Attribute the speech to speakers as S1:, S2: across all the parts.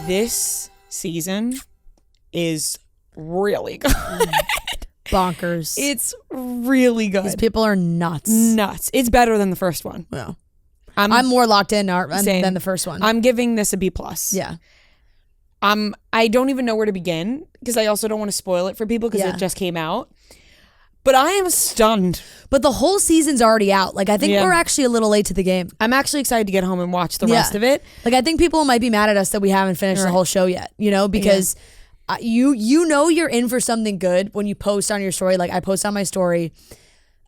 S1: This season is really good.
S2: Bonkers.
S1: It's really good.
S2: These people are nuts.
S1: It's better than the first one.
S2: Yeah. I'm more locked in than the first one.
S1: I'm giving this a B+.
S2: Yeah.
S1: I don't even know where to begin because I also don't want to spoil it for people because it just came out. But I am stunned.
S2: But the whole season's already out. Like, I think we're actually a little late to the game.
S1: I'm actually excited to get home and watch the rest of it.
S2: Like, I think people might be mad at us that we haven't finished the whole show yet, you know, because you know you're in for something good when you post on your story. Like, I post on my story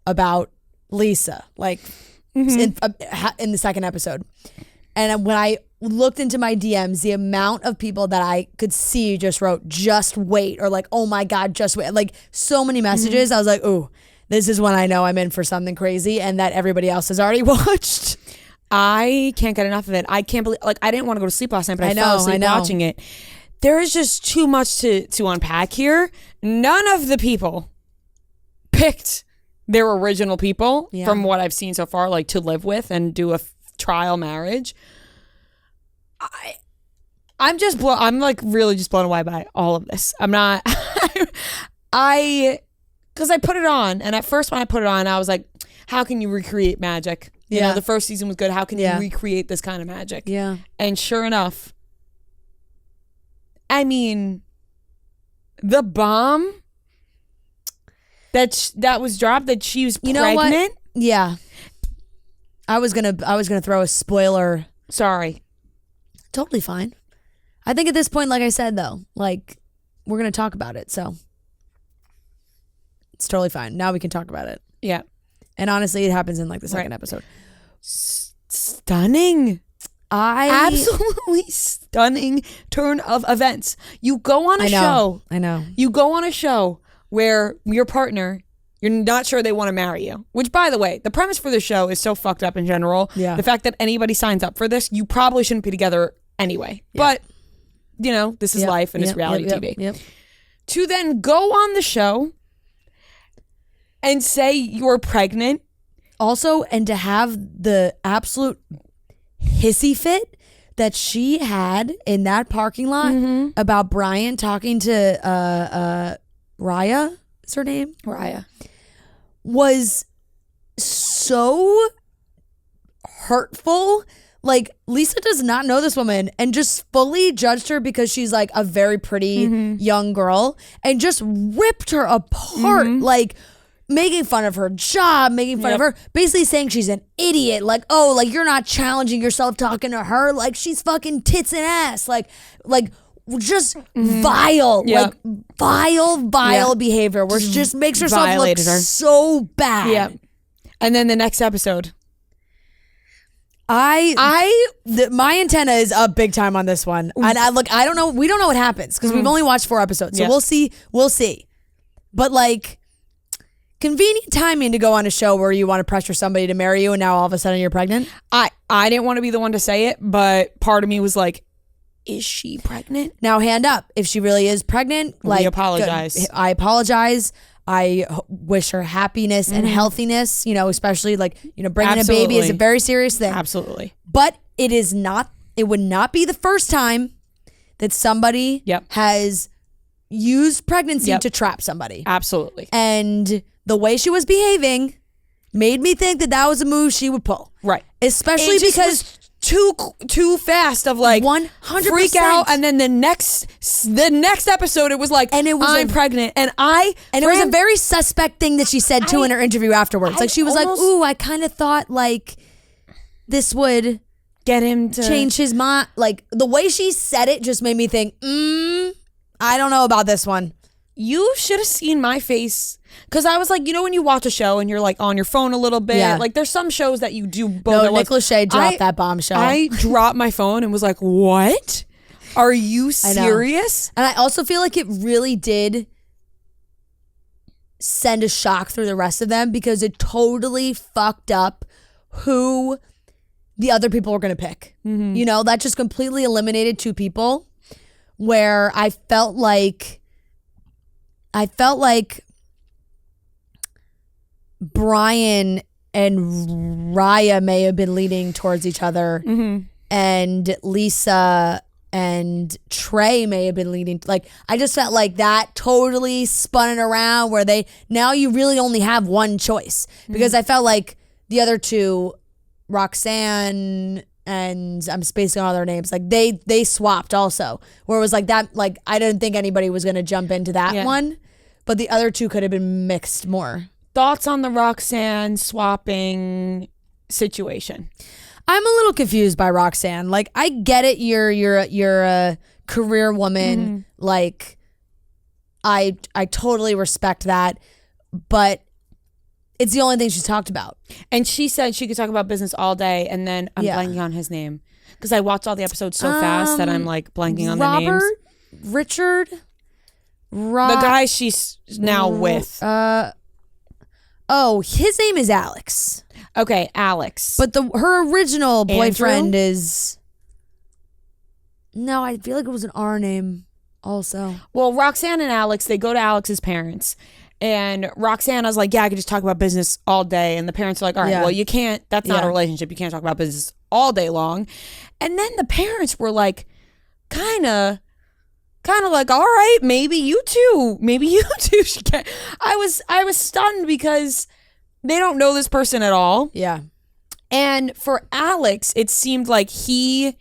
S2: about Lisa, like, in the second episode. And when I looked into my DMs, the amount of people that I could see just wrote, just wait, or like, oh my God, just wait. Like, so many messages. I was like, ooh, this is when I know I'm in for something crazy and that everybody else has already watched.
S1: I can't get enough of it. I can't believe, like, I didn't want to go to sleep last night, but I fell asleep watching it. There is just too much to unpack here. None of the people picked their original people from what I've seen so far, like, to live with and do a trial marriage. I'm like really just blown away by all of this. I'm not, because I put it on, and at first when I put it on, I was like, how can you recreate magic? You know, the first season was good. How can you recreate this kind of magic? Yeah. And sure enough, I mean, the bomb that was dropped, that she was pregnant.
S2: You know what? Yeah. I was gonna throw a spoiler.
S1: Sorry.
S2: Totally fine. I think at this point, like I said, though, like, we're going to talk about it. So it's totally fine. Now we can talk about it.
S1: Yeah.
S2: And honestly, it happens in like the second episode.
S1: Stunning. Absolutely stunning turn of events. You go on a show.
S2: I know.
S1: You go on a show where your partner, you're not sure they want to marry you. Which, by the way, the premise for the show is so fucked up in general. Yeah. The fact that anybody signs up for this, you probably shouldn't be together anyway. Yeah. But, you know, this is life and it's reality TV. Yep. To then go on the show and say you're pregnant.
S2: Also, and to have the absolute hissy fit that she had in that parking lot about Brian talking to Raya, is her name?
S1: Raya.
S2: Was so hurtful. Like, Lisa does not know this woman and just fully judged her because she's like a very pretty young girl and just ripped her apart. Like, making fun of her job, making fun of her, basically saying she's an idiot. Like, oh, like, you're not challenging yourself talking to her. Like, she's fucking tits and ass. Like just vile, like vile behavior where she just makes herself look so bad. Yeah.
S1: And then the next episode,
S2: my antenna is up big time on this one. And I don't know, we don't know what happens because we've only watched 4 episodes. So we'll see. But like, convenient timing to go on a show where you want to pressure somebody to marry you and now all of a sudden you're pregnant.
S1: I didn't want to be the one to say it, but part of me was like, is she pregnant?
S2: Now, hand up. If she really is pregnant,
S1: I apologize.
S2: I apologize. I wish her happiness and healthiness, you know, especially like, you know, bringing a baby is a very serious thing.
S1: Absolutely.
S2: But it would not be the first time that somebody has used pregnancy to trap somebody.
S1: Absolutely.
S2: And the way she was behaving made me think that was a move she would pull.
S1: Right.
S2: Especially because
S1: too fast of like
S2: 100%
S1: freak out, and then the next episode it was like, and it was I'm pregnant, and it
S2: was a very suspect thing that she said too in her interview afterwards. Like, she was like, ooh, I kind of thought like this would
S1: get him to
S2: change his mind. Like, the way she said it just made me think, I don't know about this one.
S1: You should have seen my face. Because I was like, you know when you watch a show and you're like on your phone a little bit? Yeah. Like, there's some shows that you do both at once.
S2: Nick Lachey dropped that bombshell.
S1: I dropped my phone and was like, what? Are you serious?
S2: And I also feel like it really did send a shock through the rest of them because it totally fucked up who the other people were going to pick. You know, that just completely eliminated 2 people where I felt like Brian and Raya may have been leaning towards each other, and Lisa and Trey may have been leading. Like, I just felt like that totally spun it around where now you really only have one choice. Because I felt like the other two, Roxanne and I'm spacing on all their names, like they swapped also. Where it was like that, like I didn't think anybody was going to jump into that one. But the other two could have been mixed more.
S1: Thoughts on the Roxanne swapping situation?
S2: I'm a little confused by Roxanne. Like, I get it. You're a career woman. Like, I totally respect that. But it's the only thing she's talked about.
S1: And she said she could talk about business all day. And then I'm blanking on his name because I watched all the episodes so fast that I'm like blanking on the names.
S2: Richard.
S1: The guy she's now with.
S2: His name is Alex.
S1: Okay, Alex.
S2: But her original boyfriend is... No, I feel like it was an R name also.
S1: Well, Roxanne and Alex, they go to Alex's parents. And Roxanne was like, yeah, I could just talk about business all day. And the parents are like, all right, well, you can't. That's not a relationship. You can't talk about business all day long. And then the parents were like, kind of like, all right, maybe you too. She can't. I was stunned because they don't know this person at all.
S2: Yeah.
S1: And for Alex, it seemed like he's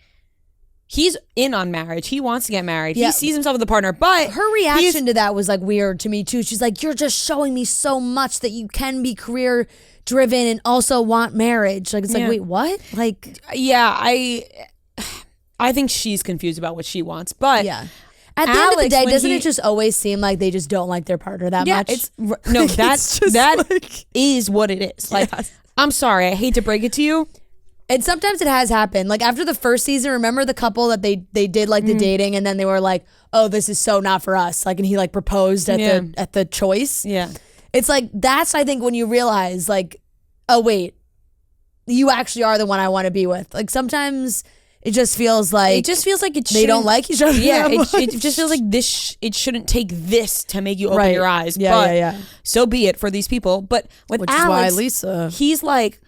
S1: in on marriage. He wants to get married. He sees himself as a partner, but
S2: her reaction to that was like weird to me too. She's like, you're just showing me so much that you can be career driven and also want marriage. Like, it's like, wait, what? Like,
S1: yeah, I think she's confused about what she wants, but
S2: at the end of the day, doesn't it just always seem like they just don't like their partner that much?
S1: That is what it is. Like, I'm sorry, I hate to break it to you.
S2: And sometimes it has happened. Like, after the first season, remember the couple that they did like the dating, and then they were like, "Oh, this is so not for us." Like, and he like proposed at the choice.
S1: Yeah,
S2: it's like that's I think when you realize like, oh wait, you actually are the one I want to be with. Like sometimes. It just feels like they don't like each other.
S1: Yeah, it just feels like this. It shouldn't take this to make you open your eyes. Yeah. So be it for these people. But with
S2: Which
S1: Alex,
S2: is why Lisa,
S1: he's like,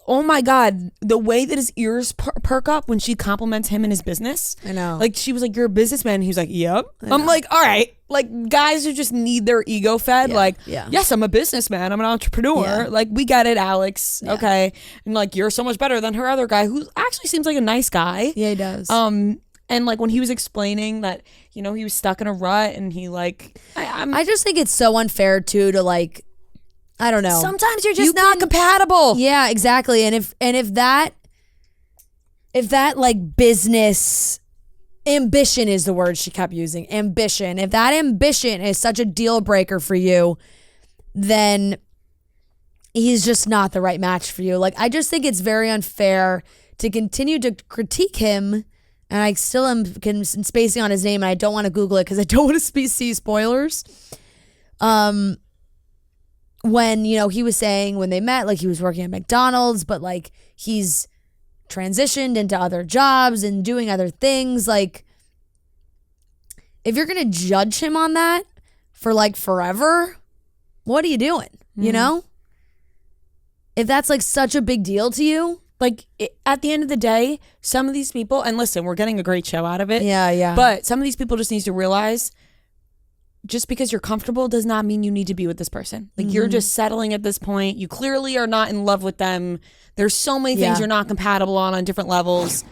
S1: oh my God, the way that his ears perk up when she compliments him in his business.
S2: I know.
S1: Like she was like, "You're a businessman." He was like, "Yep." I'm like, all right. Like guys who just need their ego fed. Yes, I'm a businessman. I'm an entrepreneur. Yeah. Like we get it, Alex. Yeah. Okay, and like you're so much better than her other guy, who actually seems like a nice guy.
S2: Yeah, he does.
S1: And like when he was explaining that, he was stuck in a rut, and he like,
S2: I just think it's so unfair too to like. I don't know.
S1: Sometimes you're just not compatible.
S2: Yeah, exactly. And if that like business ambition is the word she kept using, ambition. If that ambition is such a deal breaker for you, then he's just not the right match for you. Like, I just think it's very unfair to continue to critique him. And I still am spacing on his name, and I don't want to Google it because I don't want to see spoilers. When, he was saying when they met, like he was working at McDonald's, but like he's transitioned into other jobs and doing other things. Like, if you're going to judge him on that for like forever, what are you doing? You know? If that's like such a big deal to you.
S1: Like, at the end of the day, some of these people, and listen, we're getting a great show out of it.
S2: Yeah.
S1: But some of these people just need to realize, just because you're comfortable does not mean you need to be with this person. Like, you're just settling at this point. You clearly are not in love with them. There's so many things you're not compatible on different levels.